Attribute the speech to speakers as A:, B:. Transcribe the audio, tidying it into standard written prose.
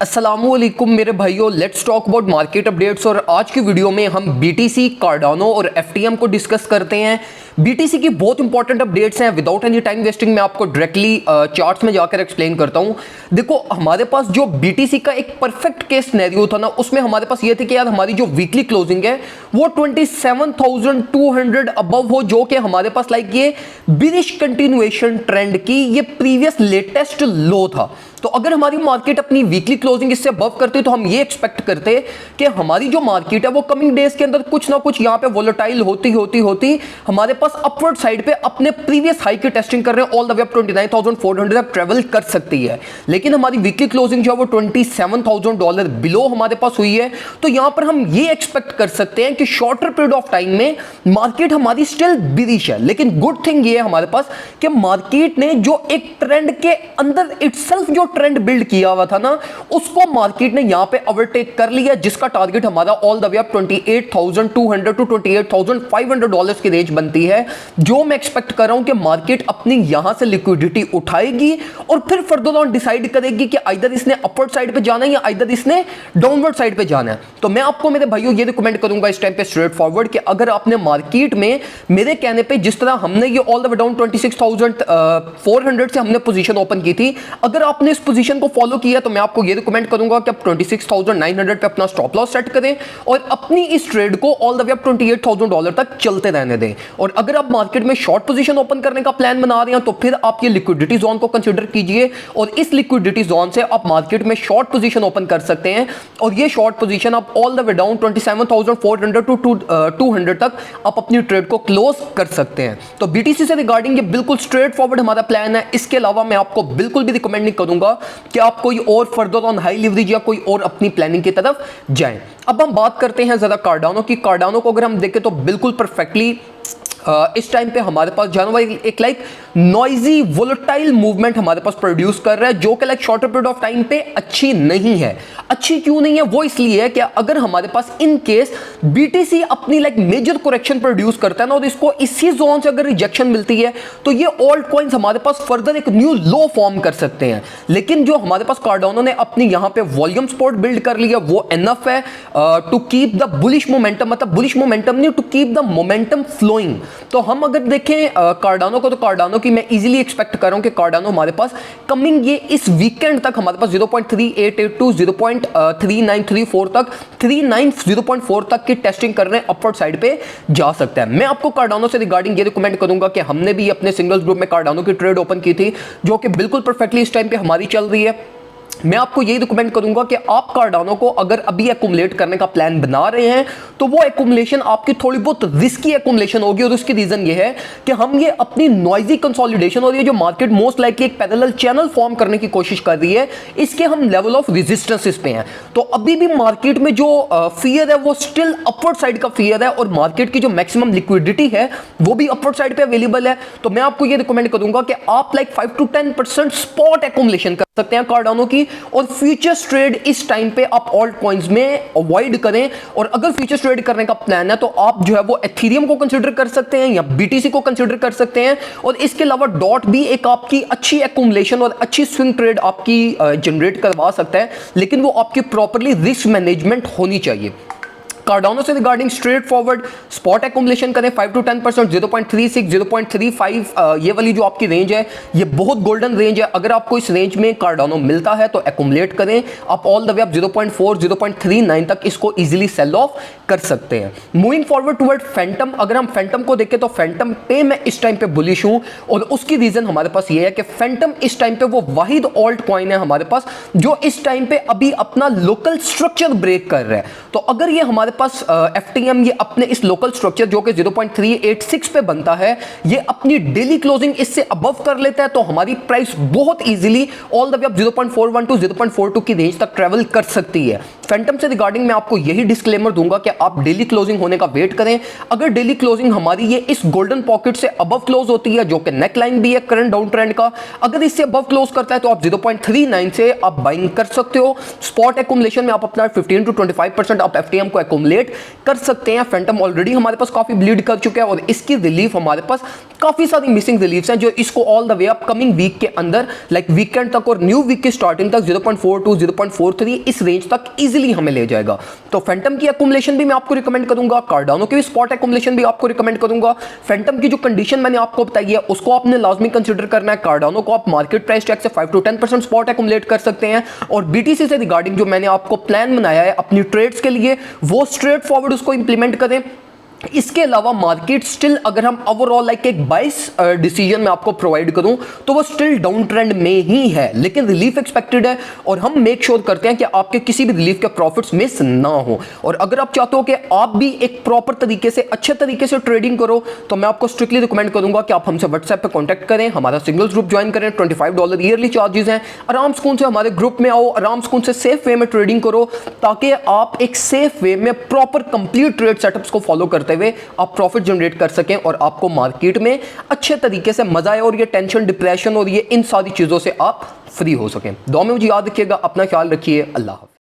A: अस्सलामुअलैकुम मेरे भाइयों, let's talk about market updates. और आज की वीडियो में हम बीटीसी, कार्डानो और एफटीएम को डिस्कस करते हैं। बीटीसी की बहुत इंपॉर्टेंट अपडेट्स हैं। विदाउट एनी टाइम वेस्टिंग मैं आपको डायरेक्टली चार्ट्स में जाकर एक्सप्लेन करता हूं। देखो, हमारे पास जो बीटीसी का एक परफेक्ट केस सिनेरियो था ना, उसमें हमारे पास ये थे कि यार हमारी जो वीकली क्लोजिंग है वो 27,200 अबव हो, जो कि हमारे पास लाइक ये बिरिश कंटिन्यूएशन ट्रेंड की ये प्रीवियस लेटेस्ट लो था। तो अगर हमारी मार्केट अपनी वीकली क्लोजिंग इससे अबव करती तो हम ये एक्सपेक्ट करते कि हमारी जो मार्केट है वो कमिंग डेज के अंदर कुछ ना कुछ यहाँ पे वोलेटाइल होती हमारे पास अपवर्ड साइड पे अपने प्रीवियस हाई की टेस्टिंग कर रहे हैं, ऑल द वे अप 29,400 तक ट्रेवल कर सकती है। लेकिन हमारी वीकली क्लोजिंग जो है वो $27,000 बिलो हमारे पास हुई है। तो यहां पर हम ये एक्सपेक्ट कर सकते हैं कि शॉर्टर पीरियड ऑफ टाइम में मार्केट हमारी स्टिल बिरिश है। लेकिन गुड थिंग ये है हमारे पास कि मार्केट ने जो एक ट्रेंड के अंदर इटसेल्फ जो ट्रेंड बिल्ड किया हुआ था ना, उसको मार्केट ने यहां पे ओवरटेक कर लिया, जिसका टारगेट हमारा all the way up 28,200 to 28,500 dollars की रेंज बनती है। जो मैं एक्सपेक्ट कर रहा हूं कि मार्केट अपनी यहां से लिक्विडिटी उठाएगी और फिर फर्दर ऑन डिसाइड करेगी कि आइदर इसने अपवर्ड साइड पे जाना है या आइदर इसने डाउनवर्ड साइड पे जाना है। तो मैं आपको मेरे भाइयों ये रिकमेंड करूंगा इस टाइम पे स्ट्रेट फॉरवर्ड कि अगर आपने मार्केट में मेरे कहने पे जिस तरह हमने ये ऑल द वे डाउन 26,400 से हमने पोजीशन ओपन की थी, अगर आपने इस पोजीशन को फॉलो किया तो मैं आपको ये रिकमेंड करूंगा कि आप 26,900 पे अपना स्टॉप लॉस सेट करें और अपनी इस ट्रेड को ऑल द वे अप $28,000 तक चलते रहने दें। और अगर आप मार्केट में शॉर्ट पोजीशन ओपन करने का प्लान बना रहे हैं तो फिर आप ये लिक्विडिटी जोन को कंसीडर कीजिए और इस लिक्विडिटी जोन से आप मार्केट में शॉर्ट पोजीशन ओपन कर सकते हैं। और ये शॉर्ट पोजीशन आप all the way down 27,400 to 200 तक आप अपनी ट्रेड को क्लोज कर सकते हैं। तो बीटीसी से रिगार्डिंग ये बिल्कुल स्ट्रेट फॉरवर्ड हमारा प्लान है। इसके अलावा मैं आपको बिल्कुल भी रिकमेंड नहीं करूंगा कि आप कोई और फर्दर ऑन हाई लिवरेज या कोई और अपनी प्लानिंग की तरफ जाएं। अब हम बात करते हैं जरा कार्डानो की। कार्डानो को अगर हम देखें तो बिल्कुल परफेक्टली इस टाइम पे हमारे पास जनवरी एक लाइक नॉइजी वोलेटाइल मूवमेंट हमारे पास प्रोड्यूस कर रहा है, जो कि like shorter period of time पे अच्छी नहीं है। अच्छी क्यों नहीं है? वो इसलिए है कि अगर हमारे पास इन केस बीटीसी अपनी लाइक मेजर करेक्शन प्रोड्यूस करता है ना और इसको इसी जोन से अगर रिजेक्शन मिलती है तो ये ऑल्ट कॉइन्स हमारे पास फर्दर एक न्यू लो फॉर्म कर सकते हैं। लेकिन जो हमारे पास कार्डानो ने अपनी यहां पे वॉल्यूम सपोर्ट बिल्ड कर लिया वो एनफ है to keep the bullish momentum, मतलब बुलिश मोमेंटम नहीं, to keep the momentum flowing. तो हम अगर देखें कार्डानो को, तो कार्डानो की मैं इजीली एक्सपेक्ट कर रहा हूं कि कार्डानो हमारे पास कमिंग ये इस वीकेंड तक हमारे पास 0.3882 0.3934 तक 0.4 तक की टेस्टिंग करने अपवर्ड साइड पे जा सकता है। मैं आपको कार्डानो से रिगार्डिंग ये रिकमेंड करूंगा कि हमने भी अपने सिंगल्स ग्रुप में कार्डानो की ट्रेड ओपन की थी, जो कि बिल्कुल परफेक्टली इस टाइम पे हमारी चल रही है। मैं आपको यही रिकमेंड करूंगा कि आप कार्डानो को अगर अभी एक्युमुलेट करने का प्लान बना रहे हैं तो वो एक्युमुलेशन आपकी थोड़ी बहुत रिस्की एक्युमुलेशन होगी। और उसकी रीजन ये है कि हम ये अपनी नॉइजी कंसोलिडेशन और ये जो मार्केट मोस्ट लाइकली एक पैरेलल चैनल फॉर्म करने की कोशिश कर रही है, इसके हम लेवल ऑफ रेजिस्टेंस पे हैं। तो अभी भी मार्केट में जो फियर है वो स्टिल अपवर्ड साइड का फियर है और मार्केट की जो मैक्सिमम लिक्विडिटी है वो भी अपवर्ड साइड पे अवेलेबल है। तो मैं आपको ये रिकमेंड करूंगा कि आप लाइक 5 to 10% स्पॉट एक्युमुलेशन कर सकते हैं कार्डानो की, और फ्यूचर्स ट्रेड इस टाइम पे आप ऑल्ट कॉइन्स में अवॉइड करें। और अगर फ्यूचर्स ट्रेड करने का प्लान है तो आप जो है वो एथेरियम को कंसीडर कर सकते हैं या बीटीसी को कंसीडर कर सकते हैं। और इसके अलावा डॉट भी एक आपकी अच्छी एक्युमुलेशन और अच्छी स्विंग ट्रेड आपकी जनरेट करवा सकता है, लेकिन वो आपकी प्रॉपर्ली रिस्क मैनेजमेंट होनी चाहिए। कार्डानो से regarding straight forward spot accumulation करें 5 to 10%, 0.36 0.35 ये वाली जो आपकी रेंज है ये बहुत गोल्डन रेंज है। अगर आपको इस रेंज में कार्डानो मिलता है तो एक्युमुलेट करें। आप ऑल द वे आप 0.4 0.39 तक इसको इजीली सेल ऑफ कर सकते हैं। मूविंग फॉरवर्ड टुवर्ड फैंटम, अगर हम फैंटम को देखें तो फैंटम पे मैं इस टाइम पे बुलिश हूं और उसकी रीजन हमारे पास ये है कि फैंटम इस टाइम पे वो वाहिद ऑल्ट कॉइन है हमारे पास जो इस टाइम पे अभी अपना लोकल स्ट्रक्चर ब्रेक कर रहा है। तो अगर ये हमारे पास एफटीएम ये अपने इस लोकल स्ट्रक्चर जो कि 0.386 पे बनता है, ये अपनी डेली क्लोजिंग इससे अबव कर लेता है तो हमारी प्राइस बहुत easily all the way up 0.41 to 0.42 की रेंज तक ट्रेवल कर सकती है। फैंटम से रिगार्डिंग मैं आपको यही डिस्क्लेमर दूंगा कि आप डेली क्लोजिंग होने का वेट करें। अगर डेली क्लोजिंग हमारी ये इस गोल्डन पॉकेट से अबव क्लोज होती है, जो कि नेक लाइन भी है करंट डाउन ट्रेंड का, अगर इससे अबव क्लोज करता है तो आप 0.39 से आप बाइंग कर सकते हो। स्पॉट एक्यूमुलेशन में आप अपना 15 to 25% आप एफटीएम को एक्यूमुलेट कर सकते हैं। फैंटम ऑलरेडी हमारे पास काफी ब्लीड कर चुका है और इसकी रिलीफ हमारे पास काफी सारी मिसिंग रिलीफ्स हैं, जो इसको all the way up coming week के अंदर लाइक वीकेंड तक और न्यू वीक की स्टार्टिंग तक 0.42 0.43 इस रेंज तक इजीली हमें ले जाएगा। तो फैंटम की एक्यूमुलेशन भी मैं आपको रिकमेंड करूंगा, कार्डानो की भी स्पॉट एक्यूमुलेशन भी आपको रिकमेंड करूंगा। फैंटम की जो कंडीशन मैंने आपको बताई है उसको आपने लाजमी कंसीडर करना है। कार्डानो को आप मार्केट प्राइस टैग से 5 to 10% स्पॉट एक्यूमुलेट कर सकते हैं और बीटीसी से रिगार्डिंग जो मैंने आपको प्लान बनाया है अपनी ट्रेड्स के लिए, वो स्ट्रेट फॉरवर्ड उसको इंप्लीमेंट करें। इसके अलावा मार्केट स्टिल, अगर हम ओवरऑल लाइक एक बाइस डिसीजन में आपको प्रोवाइड करूं तो वो स्टिल डाउन ट्रेंड में ही है, लेकिन रिलीफ एक्सपेक्टेड है और हम मेक श्योर करते हैं कि आपके किसी भी रिलीफ के प्रॉफिट्स मिस ना हो। और अगर आप चाहते हो कि आप भी एक प्रॉपर तरीके से, अच्छे तरीके से ट्रेडिंग करो, तो मैं आपको स्ट्रिक्टली रिकमेंड करूंगा कि आप हमसे व्हाट्सएप पे कांटेक्ट करें, हमारा सिंगल्स ग्रुप ज्वाइन करें। $25 ईयरली चार्जेस हैं। आराम सुकून से हमारे ग्रुप में आओ, आराम सुकून से सेफ वे में ट्रेडिंग करो, ताकि आप एक सेफ वे में प्रॉपर कंप्लीट ट्रेड सेटअप्स को फॉलो करते हुए आप प्रॉफिट जनरेट कर सकें और आपको मार्केट में अच्छे तरीके से मजा आए और ये टेंशन, डिप्रेशन और ये इन सारी चीजों से आप फ्री हो सकें। दुआ में मुझे याद रखिएगा, अपना ख्याल रखिए। अल्लाह हाफ़िज़।